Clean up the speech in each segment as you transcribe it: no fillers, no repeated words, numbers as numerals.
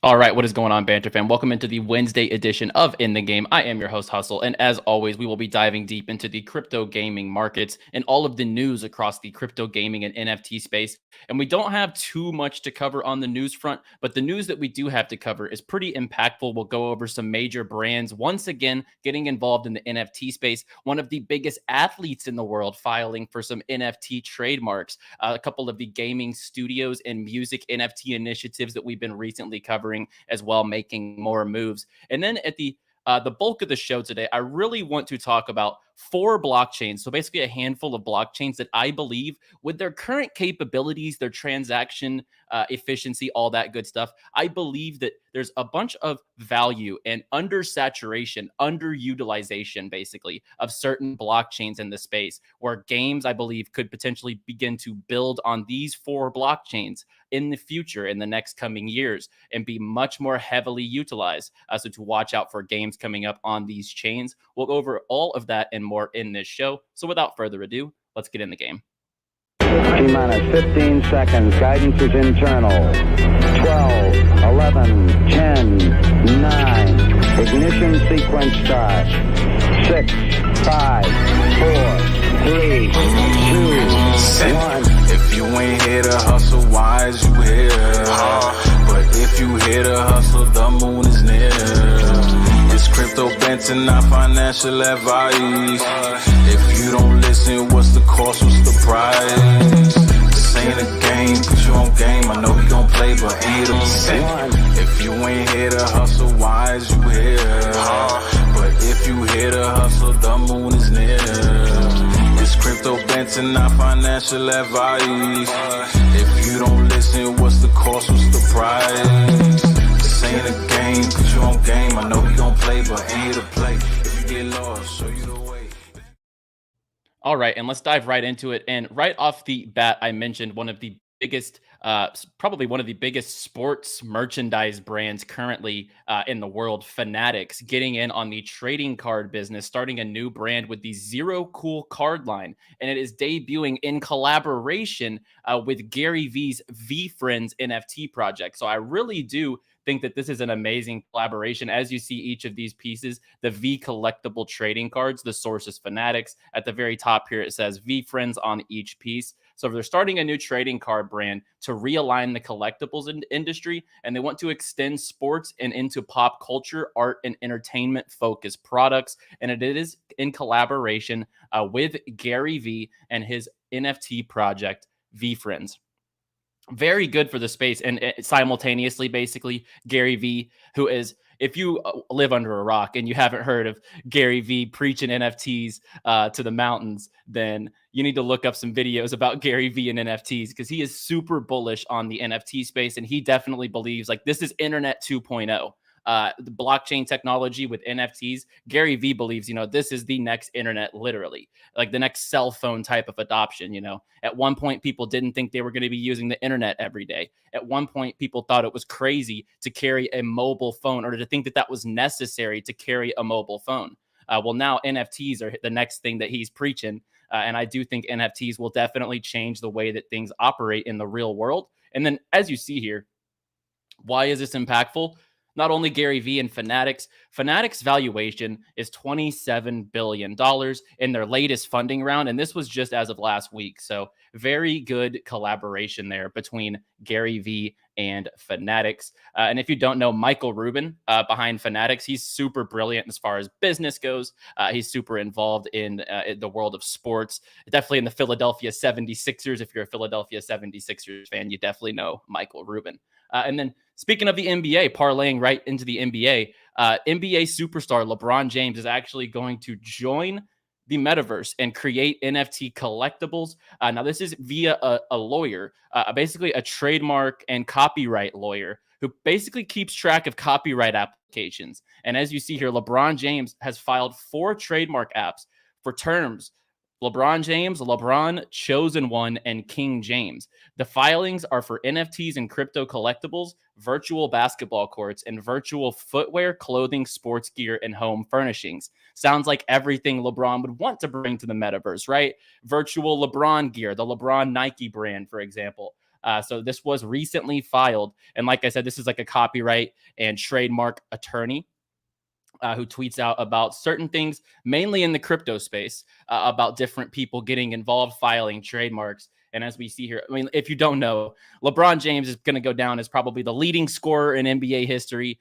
All right, what is going on, Banter fam? Welcome into the Wednesday edition of In the Game. I am your host, Hustle, and as always, we will be diving deep into the crypto gaming markets and all of the news across the crypto gaming and NFT space. And we don't have too much to cover on the news front, but the news that we do have to cover is pretty impactful. We'll go over some major brands once again getting involved in the NFT space. One of the biggest athletes in the world filing for some NFT trademarks. A couple of the gaming studios and music NFT initiatives that we've been recently covering as well, making more moves. And then at the bulk of the show today, I really want to talk about 4 blockchains. So basically a handful of blockchains that I believe with their current capabilities, their transaction efficiency, all that good stuff, I believe that there's a bunch of value and undersaturation, underutilization, basically, of certain blockchains in the space where games, I believe, could potentially begin to build on these 4 blockchains in the future, in the next coming years, and be much more heavily utilized. So to watch out for games coming up on these chains. We'll go over all of that and more in this show. So without further ado, let's get in the game. T-minus 15 seconds. Guidance is internal. 12, 11, 10, 9. Ignition sequence start. 6, 5, 4, 3, 2, 1. If you ain't here to hustle, why is you here? But if you here to hustle, the moon is near. It's crypto Banter, not financial advice. If you don't listen, what's the cost, what's the price? This ain't a game, put you on game. I know we gon' play, but ain't a percent. If you ain't here to hustle, why is you here? But if you here to hustle, the moon is near. It's crypto Banter, not financial advice. If you don't listen, what's the cost, what's the price? This ain't a game, put you on game. I know we gon' play, but ain't a play. If you get lost, show you the way. All right, and let's dive right into it. And right off the bat, I mentioned one of the biggest, probably one of the biggest sports merchandise brands currently in the world, Fanatics, getting in on the trading card business, starting a new brand with the Zero Cool card line. And it is debuting in collaboration with Gary V's VFriends NFT project. So I really do think that this is an amazing collaboration. As you see each of these pieces, the V collectible trading cards, the source is Fanatics. At the very top here, it says VFriends on each piece. So they're starting a new trading card brand to realign the collectibles industry, and they want to extend sports and into pop culture, art, and entertainment focused products. And it is in collaboration with Gary V and his NFT project, VFriends. Very good for the space. And simultaneously, basically, Gary V, who is, if you live under a rock and you haven't heard of Gary V preaching NFTs to the mountains, then you need to look up some videos about Gary V and NFTs, because he is super bullish on the NFT space. And he definitely believes like this is Internet 2.0. The blockchain technology with NFTs, Gary V believes, this is the next internet, literally, like the next cell phone type of adoption. At one point, people didn't think they were going to be using the internet every day. At one point, people thought it was crazy to carry a mobile phone, or to think that that was necessary to carry a mobile phone. Well, now NFTs are the next thing that he's preaching. And I do think NFTs will definitely change the way that things operate in the real world. And then, as you see here, why is this impactful? Not only Gary V and Fanatics valuation is $27 billion in their latest funding round. And this was just as of last week. So very good collaboration there between Gary V and Fanatics. And if you don't know Michael Ruben behind Fanatics, he's super brilliant as far as business goes. He's super involved in the world of sports, definitely in the Philadelphia 76ers. If you're a Philadelphia 76ers fan, you definitely know Michael Ruben. And then speaking of the NBA, parlaying right into the NBA, NBA superstar Lebron James is actually going to join the Metaverse and create NFT collectibles. Now, this is via a lawyer, basically a trademark and copyright lawyer who basically keeps track of copyright applications. And as you see here, LeBron James has filed 4 trademark apps for terms LeBron James, LeBron, Chosen One, and King James. The filings are for NFTs and crypto collectibles, virtual basketball courts, and virtual footwear, clothing, sports gear, and home furnishings. Sounds like everything LeBron would want to bring to the metaverse, right? Virtual LeBron gear, the LeBron Nike brand, for example. So this was recently filed. And like I said, this is like a copyright and trademark attorney who tweets out about certain things, mainly in the crypto space, about different people getting involved, filing trademarks. And as we see here, I mean, if you don't know, LeBron James is going to go down as probably the leading scorer in NBA history,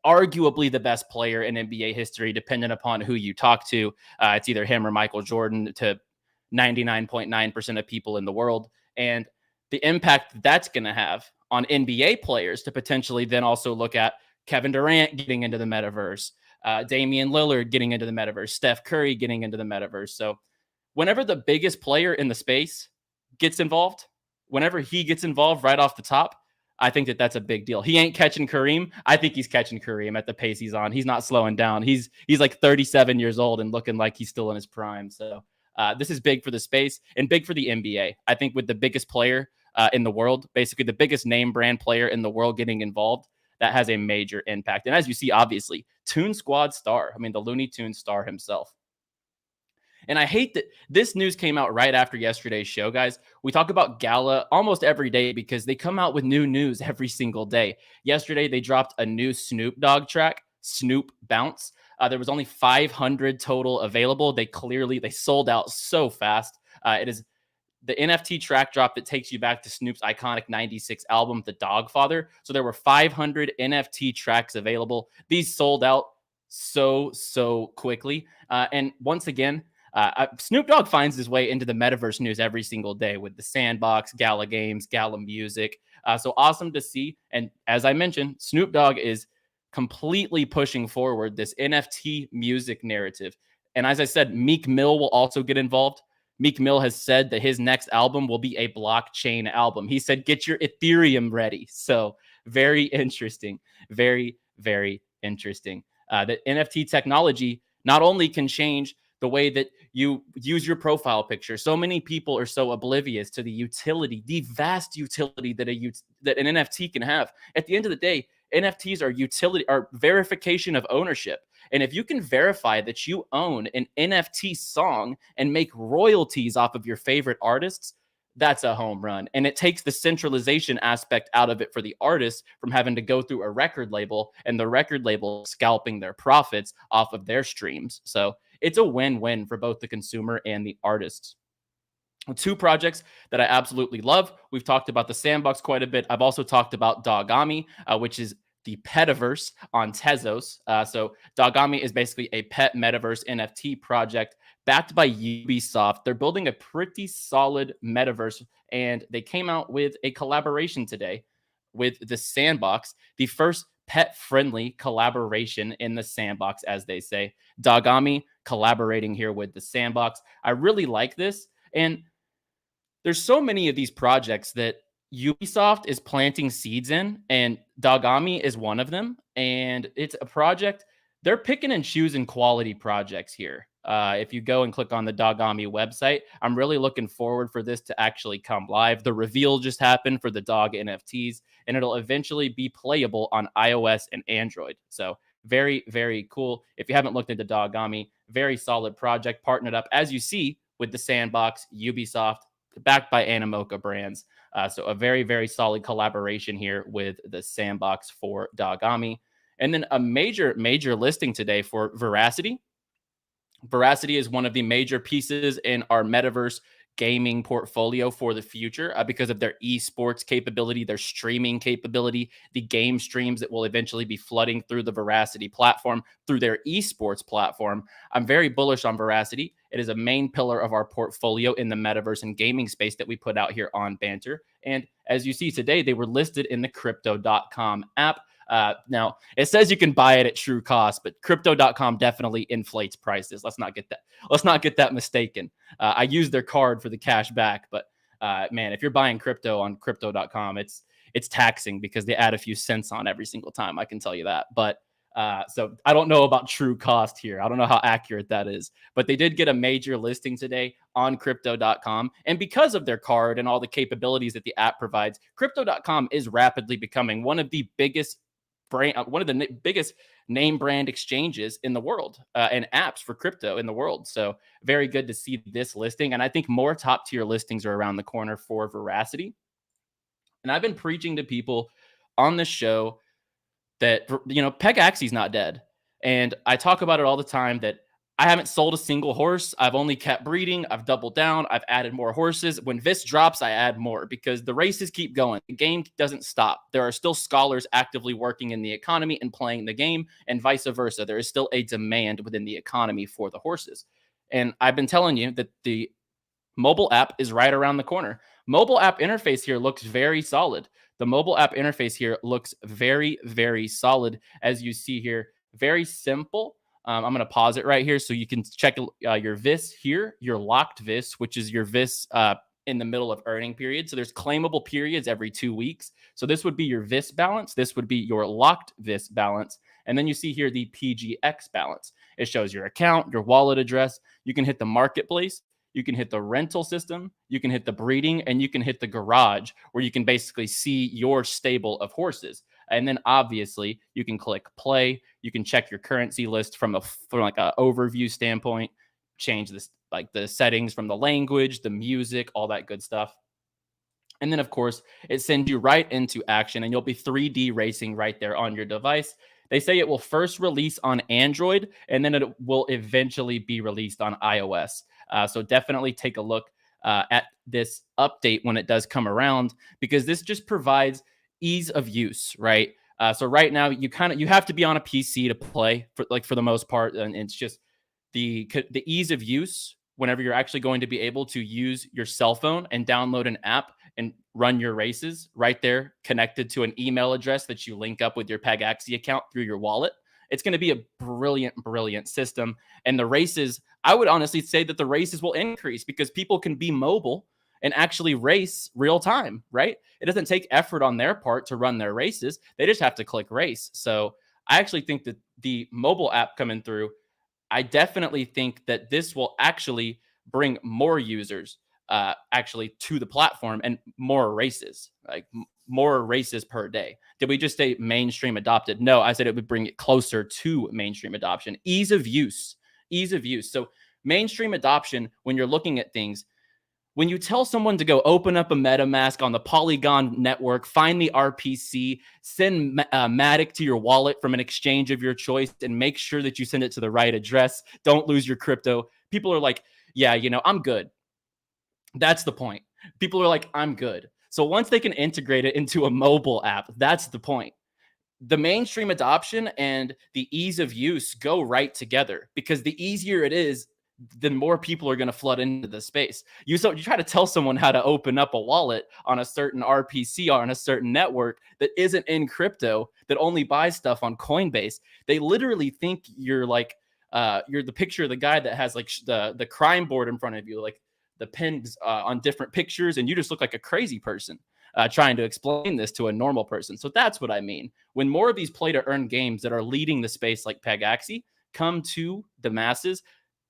arguably the best player in NBA history, depending upon who you talk to. It's either him or Michael Jordan to 99.9% of people in the world. And the impact that's going to have on NBA players to potentially then also look at Kevin Durant getting into the metaverse, Damian Lillard getting into the metaverse, Steph Curry getting into the metaverse. So whenever the biggest player in the space gets involved, whenever he gets involved right off the top, I think that that's a big deal. He ain't catching Kareem. I think he's catching Kareem at the pace he's on. He's not slowing down. He's like 37 years old and looking like he's still in his prime. So this is big for the space and big for the NBA. I think with the biggest player in the world, basically the biggest name brand player in the world getting involved, that has a major impact. And as you see, obviously, Toon Squad star, I mean, the Looney Tunes star himself. And I hate that this news came out right after yesterday's show, guys. We talk about Gala almost every day because they come out with new news every single day. Yesterday, they dropped a new Snoop Dog track, Snoop Bounce. There was only 500 total available. They sold out so fast. It is the NFT track drop that takes you back to Snoop's iconic 96 album, The Dogfather. So there were 500 NFT tracks available. These sold out so quickly. And once again, Snoop Dogg finds his way into the metaverse news every single day with the Sandbox, Gala Games, Gala Music. So awesome to see. And as I mentioned, Snoop Dogg is completely pushing forward this NFT music narrative. And as I said, Meek Mill will also get involved. Meek Mill has said that his next album will be a blockchain album. He said, get your Ethereum ready. So very interesting. Very, very interesting. The NFT technology not only can change the way that you use your profile picture. So many people are so oblivious to the utility, the vast utility that an NFT can have. At the end of the day, NFTs are verification of ownership. And if you can verify that you own an NFT song and make royalties off of your favorite artists, that's a home run. And it takes the centralization aspect out of it for the artists from having to go through a record label and the record label scalping their profits off of their streams. So it's a win-win for both the consumer and the artists. Two projects that I absolutely love. We've talked about the Sandbox quite a bit. I've also talked about Dogami, which is the Petaverse on Tezos. So Dogami is basically a pet metaverse NFT project backed by Ubisoft. They're building a pretty solid metaverse, and they came out with a collaboration today with the Sandbox, the first pet-friendly collaboration in the Sandbox, as they say. Dogami collaborating here with the Sandbox. I really like this, and there's so many of these projects that Ubisoft is planting seeds in, and Dogami is one of them. And it's a project, they're picking and choosing quality projects here. If you go and click on the Dogami website, I'm really looking forward for this to actually come live. The reveal just happened for the dog NFTs, and it'll eventually be playable on iOS and Android. So very, very cool. If you haven't looked into Dogami, very solid project, partnered up, as you see, with the Sandbox, Ubisoft, backed by Animoca Brands. So a very, very solid collaboration here with the Sandbox for Dogami. And then a major listing today for Veracity. Veracity is one of the major pieces in our metaverse gaming portfolio for the future because of their esports capability, their streaming capability, the game streams that will eventually be flooding through the Veracity platform, through their esports platform. I'm very bullish on Veracity. It is a main pillar of our portfolio in the metaverse and gaming space that we put out here on Banter. And as you see today, they were listed in the Crypto.com app. Now, it says you can buy it at true cost, but Crypto.com definitely inflates prices. Let's not get that mistaken. I use their card for the cash back, but man, if you're buying crypto on Crypto.com, it's taxing because they add a few cents on every single time. I can tell you that. But so I don't know about true cost here. I don't know how accurate that is, but they did get a major listing today on Crypto.com. And because of their card and all the capabilities that the app provides, Crypto.com is rapidly becoming one of the biggest biggest name brand exchanges in the world and apps for crypto in the world. So very good to see this listing. And I think more top tier listings are around the corner for Veracity. And I've been preaching to people on this show that, Pegaxie's not dead. And I talk about it all the time that I haven't sold a single horse. I've only kept breeding. I've doubled down. I've added more horses. When VIS drops, I add more because the races keep going. The game doesn't stop. There are still scholars actively working in the economy and playing the game, and vice versa. There is still a demand within the economy for the horses. And I've been telling you that the mobile app is right around the corner. Mobile app interface here looks very solid. The mobile app interface here looks very, very solid. As you see here, very simple. I'm going to pause it right here so you can check your VIS here, your locked VIS, which is your VIS in the middle of earning period. So there's claimable periods every 2 weeks. So this would be your VIS balance. This would be your locked VIS balance. And then you see here the PGX balance. It shows your account, your wallet address. You can hit the marketplace. You can hit the rental system, you can hit the breeding, and you can hit the garage where you can basically see your stable of horses. And then obviously you can click play. You can check your currency list from like an overview standpoint, change this like the settings from the language, the music, all that good stuff. And then of course it sends you right into action and you'll be 3D racing right there on your device. They say it will first release on Android and then it will eventually be released on iOS. So definitely take a look at this update when it does come around, because this just provides ease of use, right? So right now you have to be on a PC to play for the most part, and it's just the ease of use whenever you're actually going to be able to use your cell phone and download an app and run your races right there connected to an email address that you link up with your Pegaxy account through your wallet. It's going to be a brilliant, brilliant system. And the races, I would honestly say that the races will increase because people can be mobile and actually race real time, right? It doesn't take effort on their part to run their races. They just have to click race. So I actually think that the mobile app coming through, I definitely think that this will actually bring more users actually to the platform and more races, like more races per day. Did we just say mainstream adopted? No, I said it would bring it closer to mainstream adoption. Ease of use. So mainstream adoption, when you're looking at things, when you tell someone to go open up a MetaMask on the Polygon network, find the RPC, send Matic to your wallet from an exchange of your choice, and make sure that you send it to the right address, don't lose your crypto. People are like, yeah, I'm good. That's the point. People are like, I'm good. So once they can integrate it into a mobile app, that's the point. The mainstream adoption and the ease of use go right together, because the easier it is, the more people are going to flood into the space. You try to tell someone how to open up a wallet on a certain RPC or on a certain network that isn't in crypto, that only buys stuff on Coinbase. They literally think you're like, you're the picture of the guy that has like the crime board in front of you, like the pins on different pictures, and you just look like a crazy person trying to explain this to a normal person. So that's what I mean. When more of these play-to-earn games that are leading the space like Pegaxy come to the masses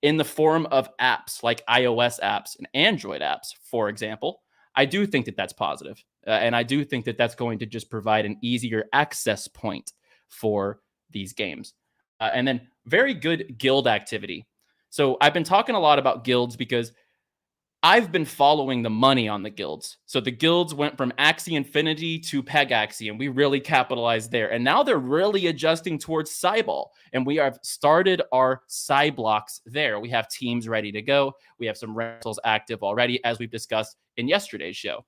in the form of apps like iOS apps and Android apps, for example, I do think that that's positive. And I do think that that's going to just provide an easier access point for these games. And then very good guild activity. So I've been talking a lot about guilds because I've been following the money on the guilds. So the guilds went from Axie Infinity to Pegaxy, and we really capitalized there. And now they're really adjusting towards CyBall. And we have started our CyBlocks there. We have teams ready to go. We have some rentals active already, as we've discussed in yesterday's show.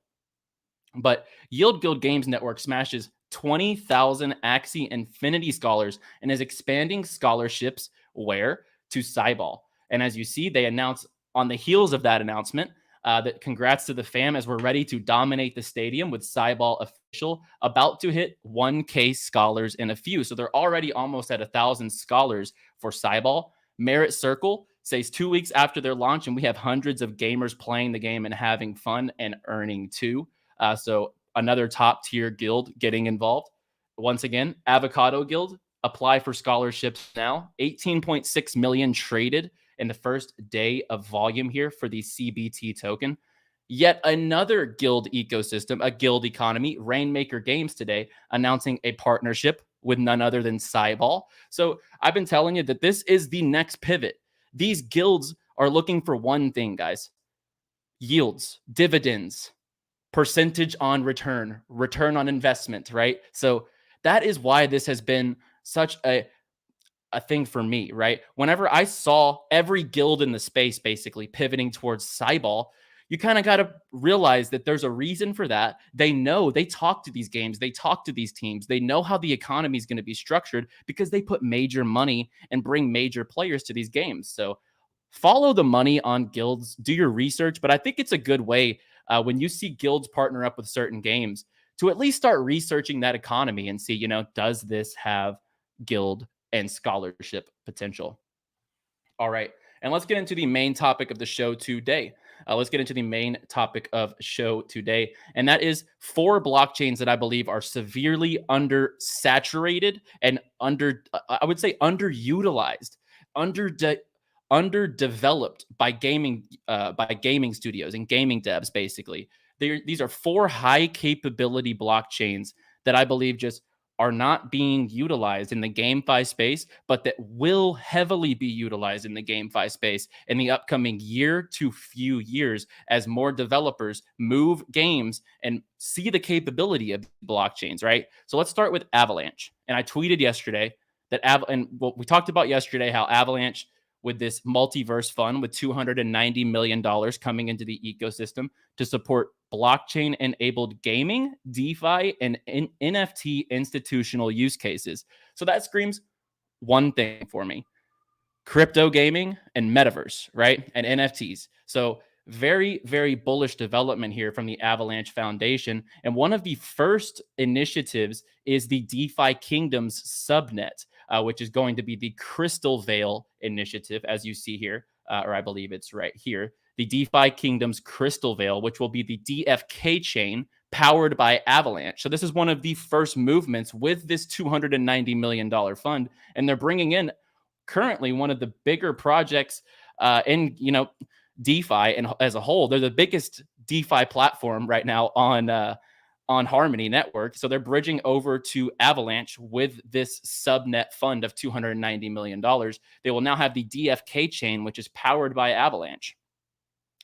But Yield Guild Games Network smashes 20,000 Axie Infinity scholars and is expanding scholarships where? To CyBall. And as you see, they announced on the heels of that announcement, that congrats to the fam, as we're ready to dominate the stadium with CyBall official, about to hit 1K scholars in a few. So they're already almost at 1,000 scholars for CyBall. Merit Circle says 2 weeks after their launch, and we have hundreds of gamers playing the game and having fun and earning too. So another top tier guild getting involved. Once again, Avocado Guild, apply for scholarships now. 18.6 million traded in the first day of volume here for the CBT token. Yet another guild ecosystem, a guild economy, Rainmaker Games today announcing a partnership with none other than CyBall. So I've been telling you that this is the next pivot. These guilds are looking for one thing, guys: yields, dividends. percentage on return on investment, right? So that is why this has been such a thing for me, right? Whenever I saw every guild in the space basically pivoting towards CyBall, you kind of got to realize that there's a reason for that. They know, they talk to these games, they talk to these teams, they know how the economy is going to be structured because they put major money and bring major players to these games. So follow the money on guilds, do your research. But I think it's a good way when you see guilds partner up with certain games to at least start researching that economy and see, does this have guild and scholarship potential? All right. And let's get into the main topic of the show today. And that is 4 blockchains that I believe are severely undersaturated and I would say underutilized, underdeveloped by gaming studios and gaming devs. Basically, these are 4 high capability blockchains that I believe just are not being utilized in the GameFi space, but that will heavily be utilized in the GameFi space in the upcoming year to few years as more developers move games and see the capability of blockchains, right? So let's start with Avalanche. And I tweeted yesterday that we talked about yesterday how Avalanche, with this multiverse fund with $290 million coming into the ecosystem to support blockchain-enabled gaming, DeFi, and NFT institutional use cases. So that screams one thing for me: crypto gaming and Metaverse, right? And NFTs. So very, very bullish development here from the Avalanche Foundation. And one of the first initiatives is the DeFi Kingdoms subnet, which is going to be the Crystal Veil initiative, as you see here, or I believe it's right here. The DeFi Kingdoms Crystal Veil, which will be the DFK chain powered by Avalanche. So this is one of the first movements with this $290 million fund. And they're bringing in currently one of the bigger projects in, DeFi and as a whole. They're the biggest DeFi platform right now on Harmony Network. So they're bridging over to Avalanche with this subnet fund of $290 million. They will now have the DFK chain, which is powered by Avalanche.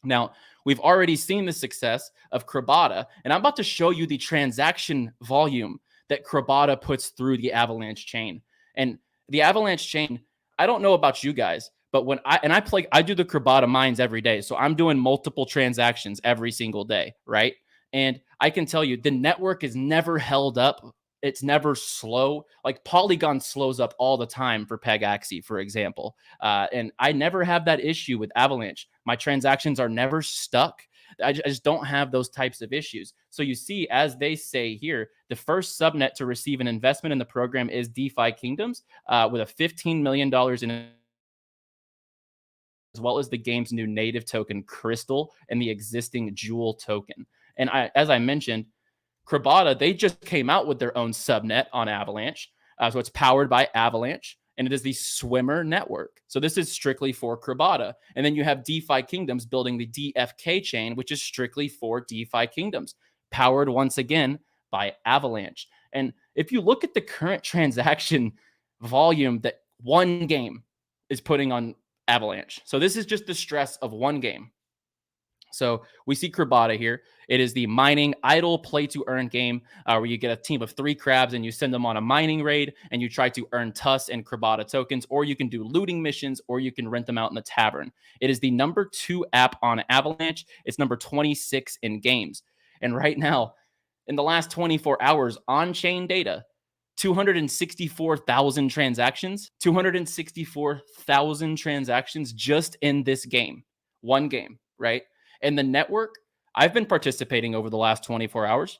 Now, we've already seen the success of Crabada, and I'm about to show you the transaction volume that Crabada puts through the Avalanche chain. And the Avalanche chain, I don't know about you guys, but when I do the Crabada mines every day. So I'm doing multiple transactions every single day, right? And I can tell you the network is never held up. It's never slow. Like Polygon slows up all the time for Pegaxy, for example. And I never have that issue with Avalanche. My transactions are never stuck. I just don't have those types of issues. So you see, as they say here, the first subnet to receive an investment in the program is DeFi Kingdoms with a $15 million in, as well as the game's new native token Crystal and the existing Jewel token. And as I mentioned, Crabada, they just came out with their own subnet on Avalanche. So it's powered by Avalanche, and it is the Swimmer network. So this is strictly for Crabada. And then you have DeFi Kingdoms building the DFK chain, which is strictly for DeFi Kingdoms, powered once again by Avalanche. And if you look at the current transaction volume that one game is putting on Avalanche. So this is just the stress of one game. So we see Crabada here. It is the mining idle play-to-earn game where you get a team of 3 crabs and you send them on a mining raid and you try to earn TUS and Crabada tokens, or you can do looting missions, or you can rent them out in the tavern. It is the number 2 app on Avalanche. It's number 26 in games. And right now, in the last 24 hours, on-chain data, 264,000 transactions, 264,000 transactions just in this game, one game, right? And the network, I've been participating over the last 24 hours.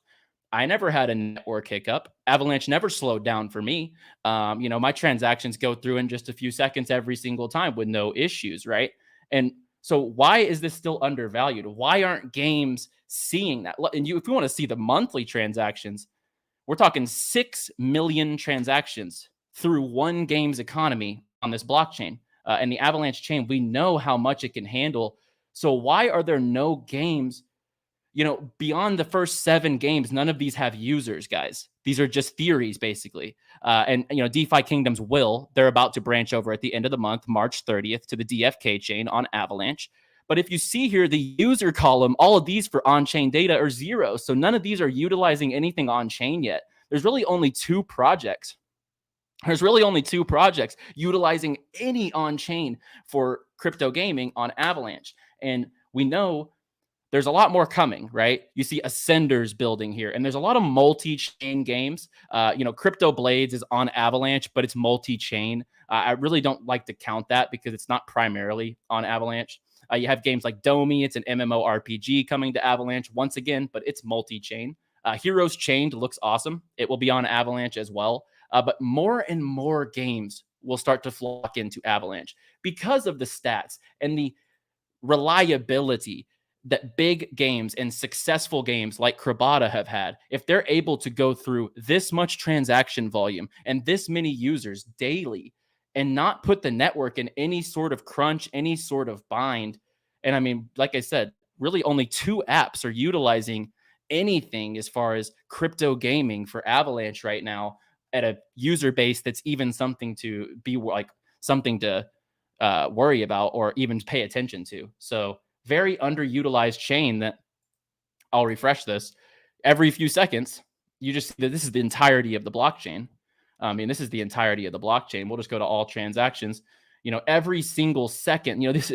I never had a network hiccup. Avalanche never slowed down for me. My transactions go through in just a few seconds every single time with no issues, right? And so why is this still undervalued? Why aren't games seeing that? And if you want to see the monthly transactions, we're talking 6 million transactions through one game's economy on this blockchain. And the Avalanche chain, we know how much it can handle. So why are there no games, beyond the first 7 games? None of these have users, guys. These are just theories, basically. And DeFi Kingdoms they're about to branch over at the end of the month, March 30th, to the DFK chain on Avalanche. But if you see here, the user column, all of these for on-chain data are 0. So none of these are utilizing anything on-chain yet. There's really only two projects. Utilizing any on-chain for crypto gaming on Avalanche. And we know there's a lot more coming, right? You see Ascenders building here, and there's a lot of multi-chain games. Crypto Blades is on Avalanche, but it's multi-chain. I really don't like to count that because it's not primarily on Avalanche. You have games like Domi. It's an MMORPG coming to Avalanche once again, but it's multi-chain. Heroes Chained looks awesome. It will be on Avalanche as well. But more and more games will start to flock into Avalanche because of the stats and the reliability that big games and successful games like Crabada have had. If they're able to go through this much transaction volume and this many users daily and not put the network in any sort of crunch, any sort of bind. And I mean, like I said, really only 2 apps are utilizing anything as far as crypto gaming for Avalanche right now at a user base that's even something to be like something to worry about or even pay attention to. So very underutilized chain that I'll refresh this every few seconds. You just see that this is the entirety of the blockchain. This is the entirety of the blockchain. We'll just go to all transactions. Every single second, this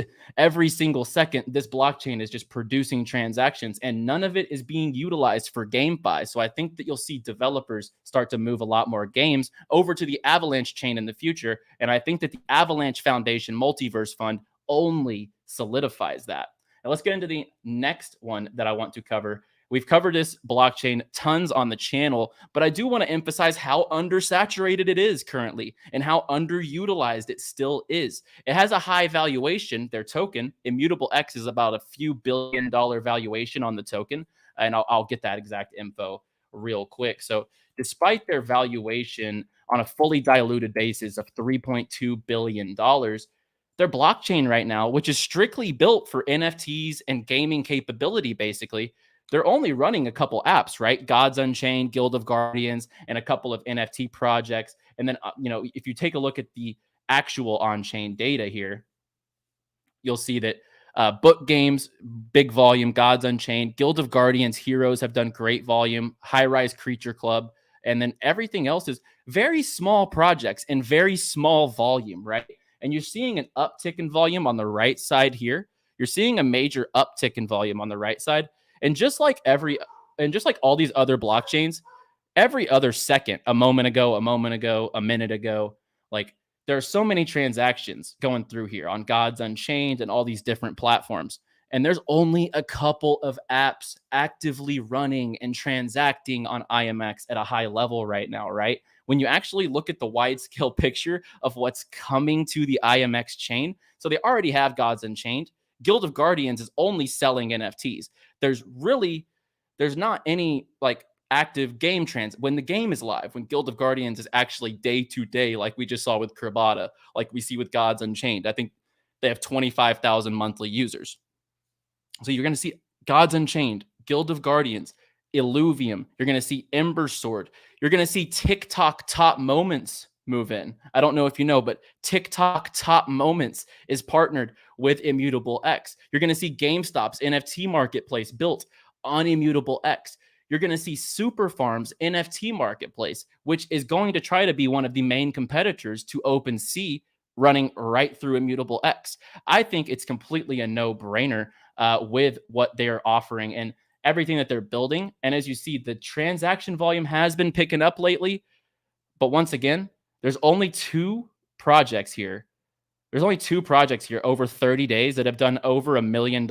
blockchain is just producing transactions, and none of it is being utilized for GameFi. So I think that you'll see developers start to move a lot more games over to the Avalanche chain in the future. And I think that the Avalanche Foundation Multiverse Fund only solidifies that. Now let's get into the next one that I want to cover. We've covered this blockchain tons on the channel, but I do want to emphasize how undersaturated it is currently and how underutilized it still is. It has a high valuation. Their token, Immutable X, is about a few $billion valuation on the token. And I'll get that exact info real quick. So despite their valuation on a fully diluted basis of $3.2 billion, their blockchain right now, which is strictly built for NFTs and gaming capability, basically, they're only running a couple apps, right? Gods Unchained, Guild of Guardians, and a couple of NFT projects. And then, if you take a look at the actual on-chain data here, you'll see that Book Games, big volume, Gods Unchained, Guild of Guardians, Heroes have done great volume, High Rise Creature Club, and then everything else is very small projects and very small volume, right? And you're seeing an uptick in volume on the right side here. You're seeing a major uptick in volume on the right side. And just like all these other blockchains, every other second, a moment ago, a minute ago, like there are so many transactions going through here on Gods Unchained and all these different platforms. And there's only a couple of apps actively running and transacting on IMX at a high level right now, right? When you actually look at the wide scale picture of what's coming to the IMX chain, so they already have Gods Unchained. Guild of Guardians is only selling NFTs. There's not any like active game when the game is live, when Guild of Guardians is actually day to day, like we just saw with Crabada, like we see with Gods Unchained. I think they have 25,000 monthly users. So you're going to see Gods Unchained, Guild of Guardians, Illuvium. You're going to see Ember Sword. You're going to see TikTok Top Moments move in. I don't know if you know, but TikTok Top Moments is partnered with Immutable X. You're going to see GameStop's NFT marketplace built on Immutable X. You're going to see Superfarm's NFT marketplace, which is going to try to be one of the main competitors to OpenSea, running right through Immutable X. I think it's completely a no-brainer with what they're offering and everything that they're building. And as you see, the transaction volume has been picking up lately. But once again, there's only 2 projects here. There's only 2 projects here over 30 days that have done over $1 million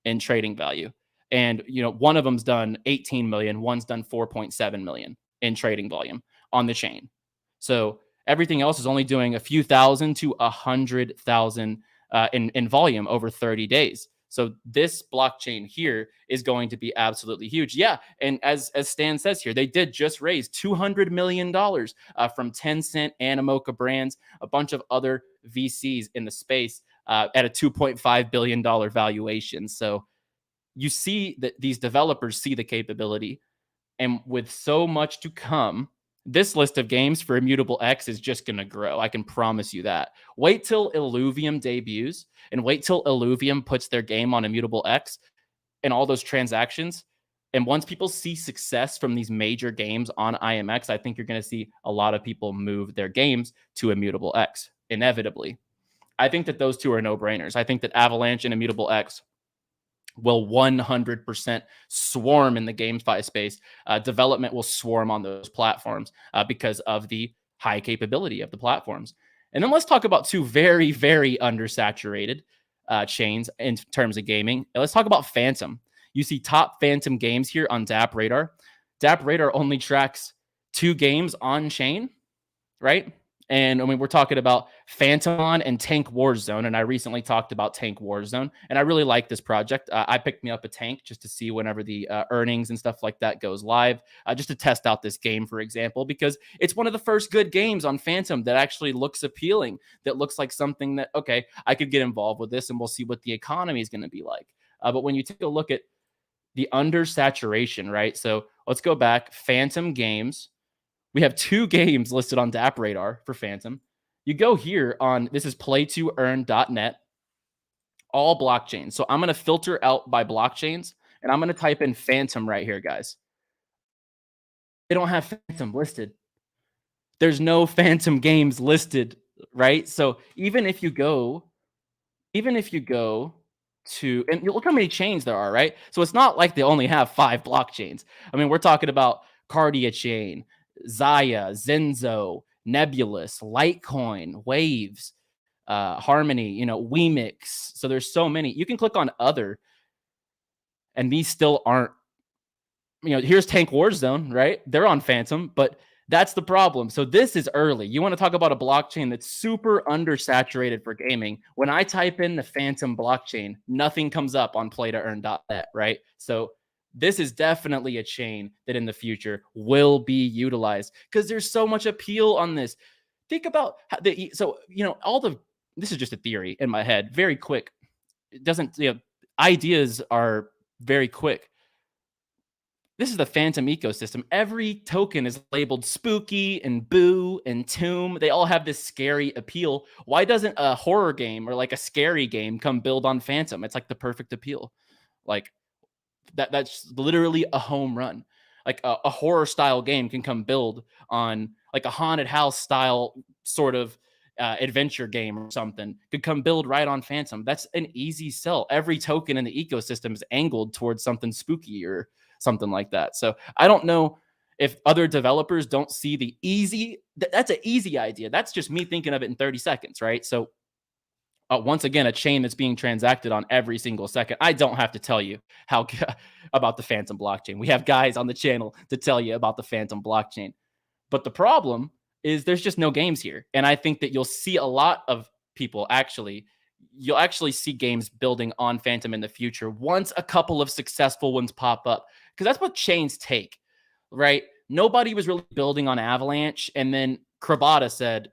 in trading value. And, one of them's done 18 million. One's done 4.7 million in trading volume on the chain. So everything else is only doing a few thousand to 100,000 in volume over 30 days. So this blockchain here is going to be absolutely huge. Yeah, and as Stan says here, they did just raise $200 million from Tencent, Animoca Brands, a bunch of other VCs in the space at a $2.5 billion valuation. So you see that these developers see the capability. And with so much to come, this list of games for Immutable X is just going to grow. I can promise you that. Wait till Illuvium debuts and wait till Illuvium puts their game on Immutable X and all those transactions. And once people see success from these major games on IMX, I think you're going to see a lot of people move their games to Immutable X, inevitably. I think that those two are no-brainers. I think that Avalanche and Immutable X will 100% swarm in the GameFi space. Development will swarm on those platforms because of the high capability of the platforms. And then let's talk about two very, very undersaturated chains in terms of gaming. Let's talk about Fantom. You see top Fantom Games here on DApp Radar. DApp Radar only tracks 2 games on chain, right? And I mean, we're talking about Fantom and Tank Warzone, and I recently talked about Tank Warzone, and I really like this project. I picked me up a tank just to see whenever the earnings and stuff like that goes live, just to test out this game, for example, because it's one of the first good games on Fantom that actually looks appealing, that looks like something that, okay, I could get involved with this, and we'll see what the economy is going to be like. But when you take a look at the undersaturation, right? So let's go back. Fantom Games. We have 2 games listed on DApp Radar for Fantom. You go here on, this is Play2Earn Dot Net, all blockchains. So I'm going to filter out by blockchains, and I'm going to type in Fantom right here, guys. They don't have Fantom listed. There's no Fantom Games listed, right? So even if you go to, and look how many chains there are, right? So it's not like they only have 5 blockchains. I mean, we're talking about Cardia Chain, Zaya, Zenzo, Nebulous, Litecoin, Waves, Harmony, Wemix. So there's so many. You can click on other, and these still aren't, here's Tank Warzone, right? They're on Fantom, but that's the problem. So this is early. You want to talk about a blockchain that's super undersaturated for gaming. When I type in the Fantom blockchain, nothing comes up on Play2Earn.net, right? So this is definitely a chain that in the future will be utilized because there's so much appeal on this. Think about how this is just a theory in my head, very quick. It doesn't, ideas are very quick. This is the Fantom ecosystem. Every token is labeled spooky and boo and tomb. They all have this scary appeal. Why doesn't a horror game or like a scary game come build on Fantom? It's like the perfect appeal. Like that's literally a home run. Like a horror style game can come build on like a haunted house style sort of adventure game or something, could come build right on Fantom. That's an easy sell. Every token in the ecosystem is angled towards something spooky or something like that. So I don't know if other developers don't see the easy, that's an easy idea. That's just me thinking of it in 30 seconds, right? So once again, a chain that's being transacted on every single second. I don't have to tell you about the Fantom blockchain. We have guys on the channel to tell you about the Fantom blockchain. But the problem is there's just no games here. And I think that you'll see a lot of people you'll actually see games building on Fantom in the future once a couple of successful ones pop up. Because that's what chains take, right? Nobody was really building on Avalanche. And then Crabada said,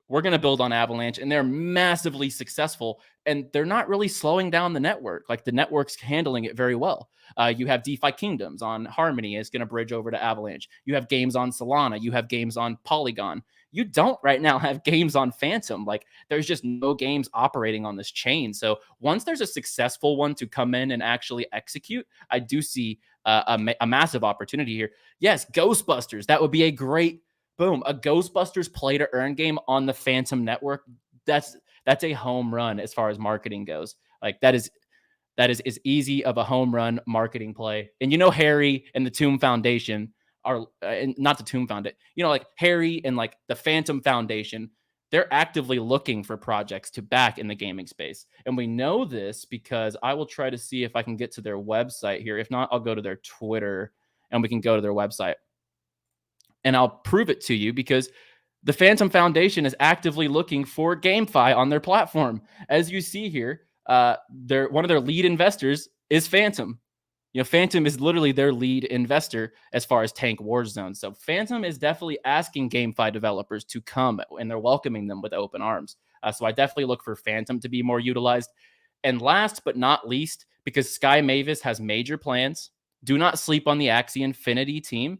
we're going to build on Avalanche. And they're massively successful. And they're not really slowing down the network. Like the network's handling it very well. You have DeFi Kingdoms on Harmony. It's going to bridge over to Avalanche. You have games on Solana. You have games on Polygon. You don't right now have games on Fantom. Like there's just no games operating on this chain. So once there's a successful one to come in and actually execute, I do see a massive opportunity here. Yes, Ghostbusters. That would be a great boom. A Ghostbusters play to earn game on the Fantom network. That's a home run as far as marketing goes. Like that is as easy of a home run marketing play. And Harry and the Tomb Foundation are not the Tomb Foundation, like Harry and like the Fantom Foundation, they're actively looking for projects to back in the gaming space. And we know this because I will try to see if I can get to their website here. If not, I'll go to their Twitter and we can go to their website. And I'll prove it to you because the Fantom Foundation is actively looking for GameFi on their platform. As you see here, one of their lead investors is Fantom. Fantom is literally their lead investor as far as Tank Warzone. So Fantom is definitely asking GameFi developers to come, and they're welcoming them with open arms. So I definitely look for Fantom to be more utilized. And last but not least, because Sky Mavis has major plans, do not sleep on the Axie Infinity team.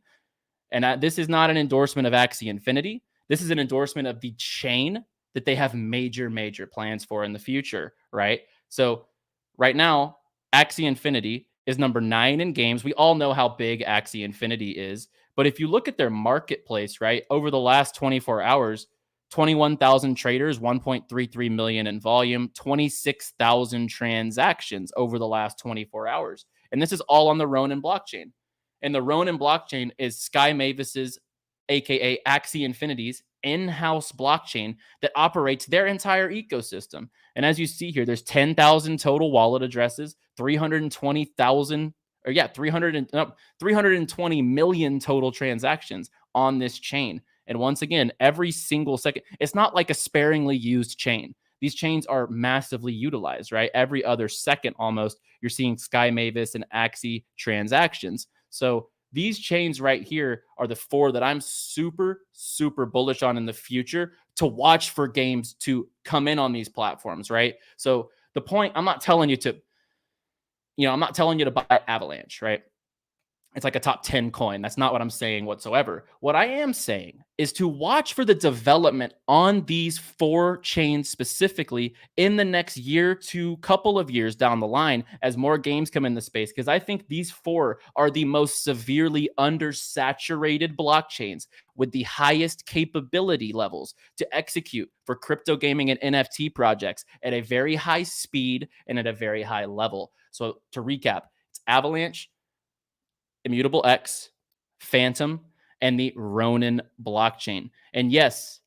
And this is not an endorsement of Axie Infinity. This is an endorsement of the chain that they have major, major plans for in the future, right? So right now, Axie Infinity is number 9 in games. We all know how big Axie Infinity is. But if you look at their marketplace, right, over the last 24 hours, 21,000 traders, 1.33 million in volume, 26,000 transactions over the last 24 hours. And this is all on the Ronin blockchain. And the Ronin blockchain is Sky Mavis's, aka Axie Infinity's, in-house blockchain that operates their entire ecosystem. And as you see here, there's 10,000 total wallet addresses, 320 million total transactions on this chain. And once again, every single second, it's not like a sparingly used chain. These chains are massively utilized, right? Every other second almost, you're seeing Sky Mavis and Axie transactions. So these chains right here are the 4 that I'm super, super bullish on in the future to watch for games to come in on these platforms, right? So the point, I'm not telling you to buy Avalanche, right? It's like a top 10 coin. That's not what I'm saying whatsoever. What I am saying is to watch for the development on these 4 chains specifically in the next year to couple of years down the line as more games come in the space, because I think these 4 are the most severely undersaturated blockchains with the highest capability levels to execute for crypto gaming and NFT projects at a very high speed and at a very high level. So to recap, it's Avalanche, Immutable X, Fantom, and the Ronin blockchain. And yes,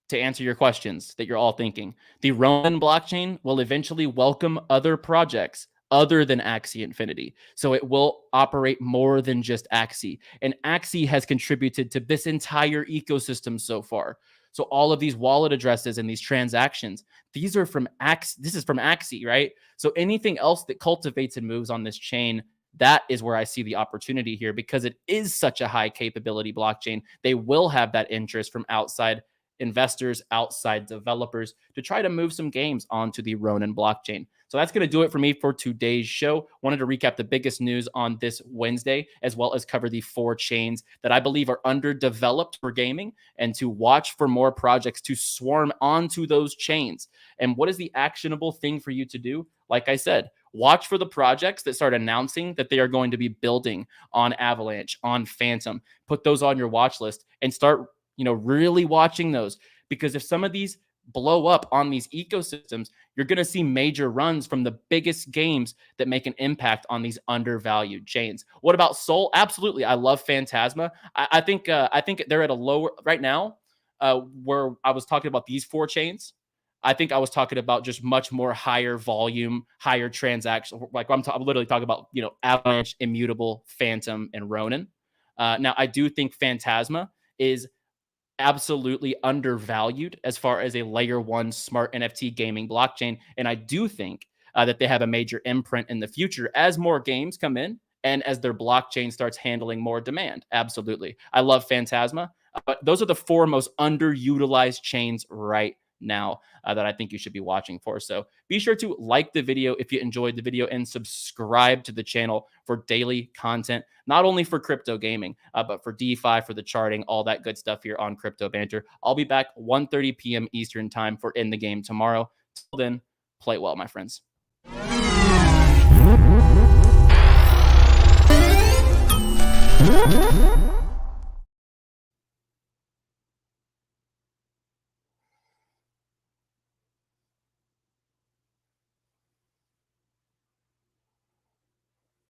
to answer your questions that you're all thinking, the Ronin blockchain will eventually welcome other projects other than Axie Infinity. So it will operate more than just Axie. And Axie has contributed to this entire ecosystem so far. So all of these wallet addresses and these transactions, these are from Axie. This is from Axie, right? So anything else that cultivates and moves on this chain, that is where I see the opportunity here, because it is such a high capability blockchain. They will have that interest from outside investors, outside developers to try to move some games onto the Ronin blockchain. So that's going to do it for me for today's show. Wanted to recap the biggest news on this Wednesday, as well as cover the 4 chains that I believe are underdeveloped for gaming, and to watch for more projects to swarm onto those chains. And what is the actionable thing for you to do? Like I said, watch for the projects that start announcing that they are going to be building on Avalanche, on Fantom. Put those on your watch list and start, really watching those, because if some of these blow up on these ecosystems, you're going to see major runs from the biggest games that make an impact on these undervalued chains. What about Sol? Absolutely. I love Phantasma. I think they're at a lower right now, where I was talking about these 4 chains. I think I was talking about just much more higher volume, higher transaction. Like I'm literally talking about, Avalanche, Immutable, Fantom, and Ronin. Now, I do think Phantasma is absolutely undervalued as far as a layer 1 smart NFT gaming blockchain. And I do think that they have a major imprint in the future as more games come in and as their blockchain starts handling more demand. Absolutely. I love Phantasma, but those are the 4 most underutilized chains right now that I think you should be watching for. So be sure to like the video if you enjoyed the video, and subscribe to the channel for daily content, not only for crypto gaming, but for DeFi, for the charting, all that good stuff here on Crypto Banter. I'll be back 1:30 p.m. Eastern time for In the Game tomorrow. Till then, play well, my friends. Mm-hmm.